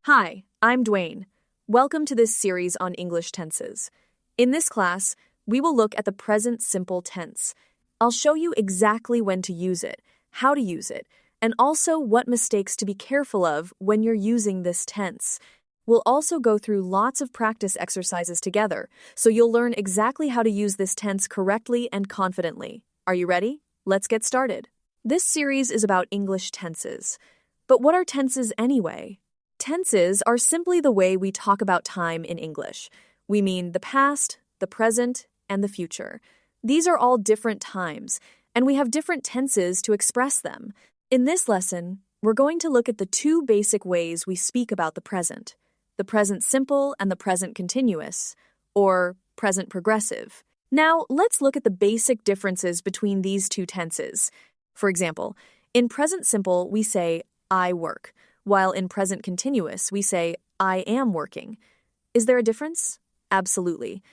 Hi, I'm Dwayne. Welcome to this series on English tenses. In this class, we will look at the present simple tense. I'll show you exactly when to use it, how to use it, and also what mistakes to be careful of when you're using this tense. We'll also go through lots of practice exercises together, so you'll learn exactly how to use this tense correctly and confidently. Are you ready? Let's get started. This series is about English tenses. But what are tenses anyway? Tenses are simply the way we talk about time in English. We mean the past, the present, and the future. These are all different times, and we have different tenses to express them. In this lesson, we're going to look at the two basic ways we speak about the present simple and the present continuous, or present progressive. Now, let's look at the basic differences between these two tenses. For example, in present simple, we say, I work, while in present continuous, we say, I am working. Is there a difference? Absolutely.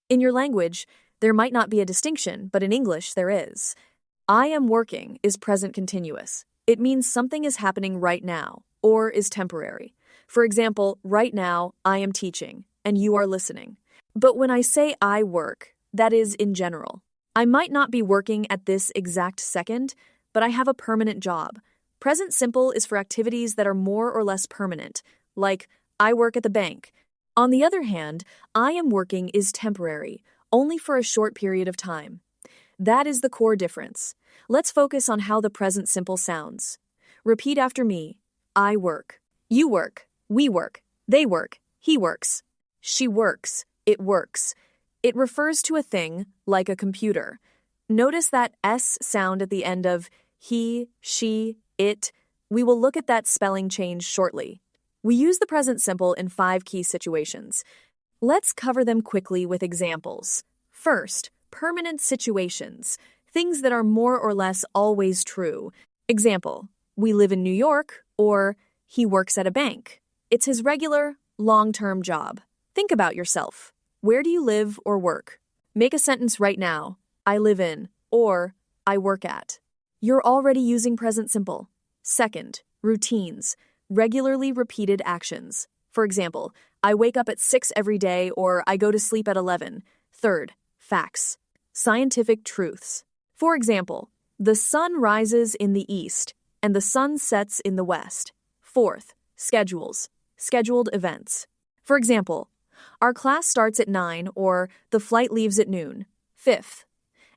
In your language, there might not be a distinction, but in English, there is. I am working is present continuous. It means something is happening right now, or is temporary. For example, right now, I am teaching, and you are listening. But when I say I work, that is in general. I might not be working at this exact second, but I have a permanent job. Present simple is for activities that are more or less permanent, like I work at the bank. On the other hand, I am working is temporary, only for a short period of time. That is the core difference. Let's focus on how the present simple sounds. Repeat after me. I work. You work. We work. They work. He works. She works. It works. It refers to a thing, like a computer. Notice that S sound at the end of he, she, it. We will look at that spelling change shortly. We use the present simple in 5 key situations. Let's cover them quickly with examples. First, permanent situations, things that are more or less always true. Example, we live in New York, or he works at a bank. It's his regular, long-term job. Think about yourself. Where do you live or work? Make a sentence right now. I live in, or I work at. You're already using present simple. Second, routines, regularly repeated actions. For example, I wake up at 6 every day, or I go to sleep at 11. Third, facts, scientific truths. For example, the sun rises in the east and the sun sets in the west. Fourth, schedules, scheduled events. For example, our class starts at 9, or the flight leaves at noon. Fifth,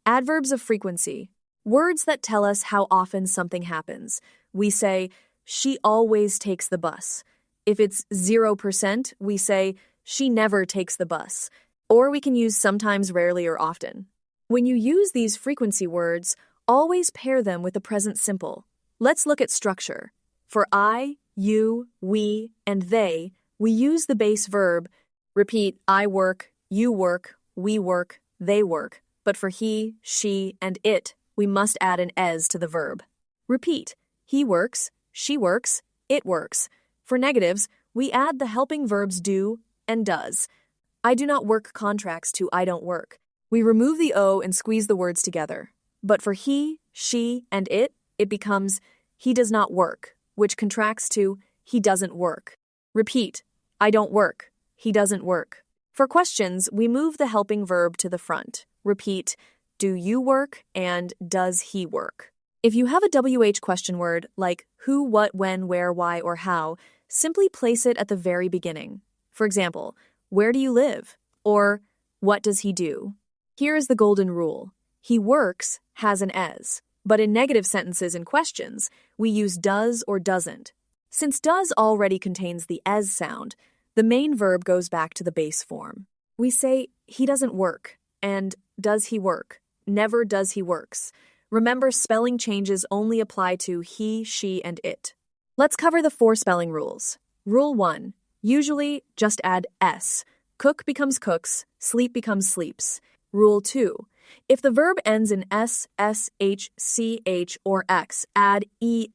adverbs of frequency, words that tell us how often something happens. We say, she always takes the bus. If it's 0%, we say, she never takes the bus. Or we can use sometimes, rarely, or often. When you use these frequency words, always pair them with the present simple. Let's look at structure. For I, you, we, and they, we use the base verb. Repeat, I work, you work, we work, they work. But for he, she, and it, we must add an "es" to the verb. Repeat, he works, she works, it works. For negatives, we add the helping verbs do and does. I do not work contracts to I don't work. We remove the O and squeeze the words together. But for he, she, and it becomes he does not work, which contracts to he doesn't work. Repeat, I don't work, he doesn't work. For questions, we move the helping verb to the front. Repeat, do you work and does he work? If you have a WH question word like who, what, when, where, why, or how, simply place it at the very beginning. For example, where do you live? Or what does he do? Here is the golden rule. He works has an "es," but in negative sentences and questions, we use does or doesn't. Since does already contains the "es" sound, the main verb goes back to the base form. We say, he doesn't work, and does he work? Never does he works. Remember, spelling changes only apply to he, she, and it. Let's cover the 4 spelling rules. Rule 1. Usually, just add "s." Cook becomes cooks, sleep becomes sleeps. Rule 2. If the verb ends in s, sh, ch, or x, add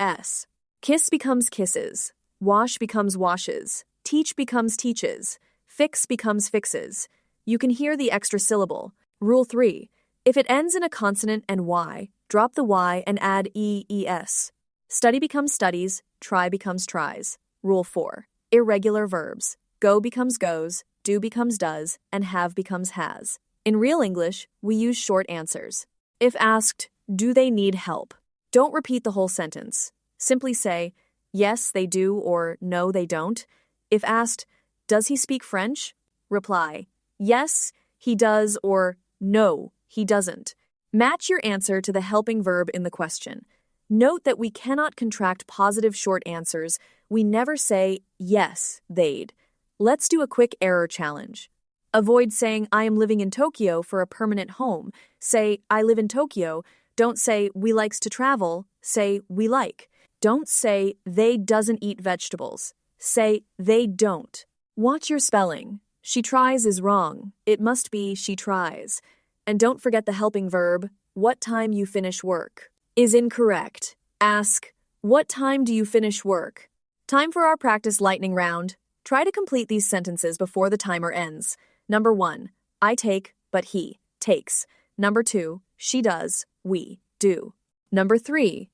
es. Kiss becomes kisses. Wash becomes washes. Teach becomes teaches. Fix becomes fixes. You can hear the extra syllable. Rule 3. If it ends in a consonant and y, drop the y and add es. Study becomes studies, try becomes tries. Rule 4. Irregular verbs. Go becomes goes, do becomes does, and have becomes has. In real English, we use short answers. If asked, do they need help? Don't repeat the whole sentence. Simply say, yes, they do, or no, they don't. If asked, does he speak French? Reply, yes, he does, or no, he doesn't. Match your answer to the helping verb in the question. Note that we cannot contract positive short answers. We never say, yes, they'd. Let's do a quick error challenge. Avoid saying, I am living in Tokyo for a permanent home. Say, I live in Tokyo. Don't say, we likes to travel. Say, we like. Don't say, they doesn't eat vegetables. Say, they don't. Watch your spelling. She tries is wrong. It must be she tries. And don't forget the helping verb, what time you finish work, is incorrect. Ask, what time do you finish work? Time for our practice lightning round. Try to complete these sentences before the timer ends. Number 1, I take, but he takes. Number 2, she does, we do. Number 3,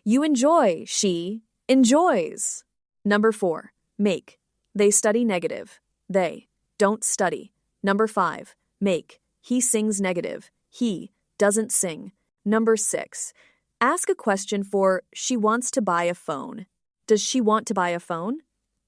you enjoy, she enjoys. Number 4, make, they study negative, they don't study. Number 5, make, he sings negative, he doesn't sing. Number 6, ask a question for she wants to buy a phone. Does she want to buy a phone?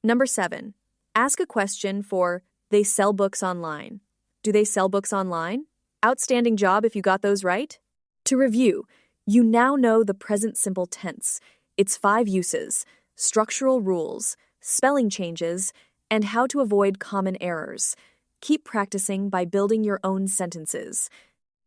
Number 7, ask a question for they sell books online. Do they sell books online? Outstanding job if you got those right. To review, you now know the present simple tense, its 5 uses, structural rules, spelling changes, and how to avoid common errors. Keep practicing by building your own sentences.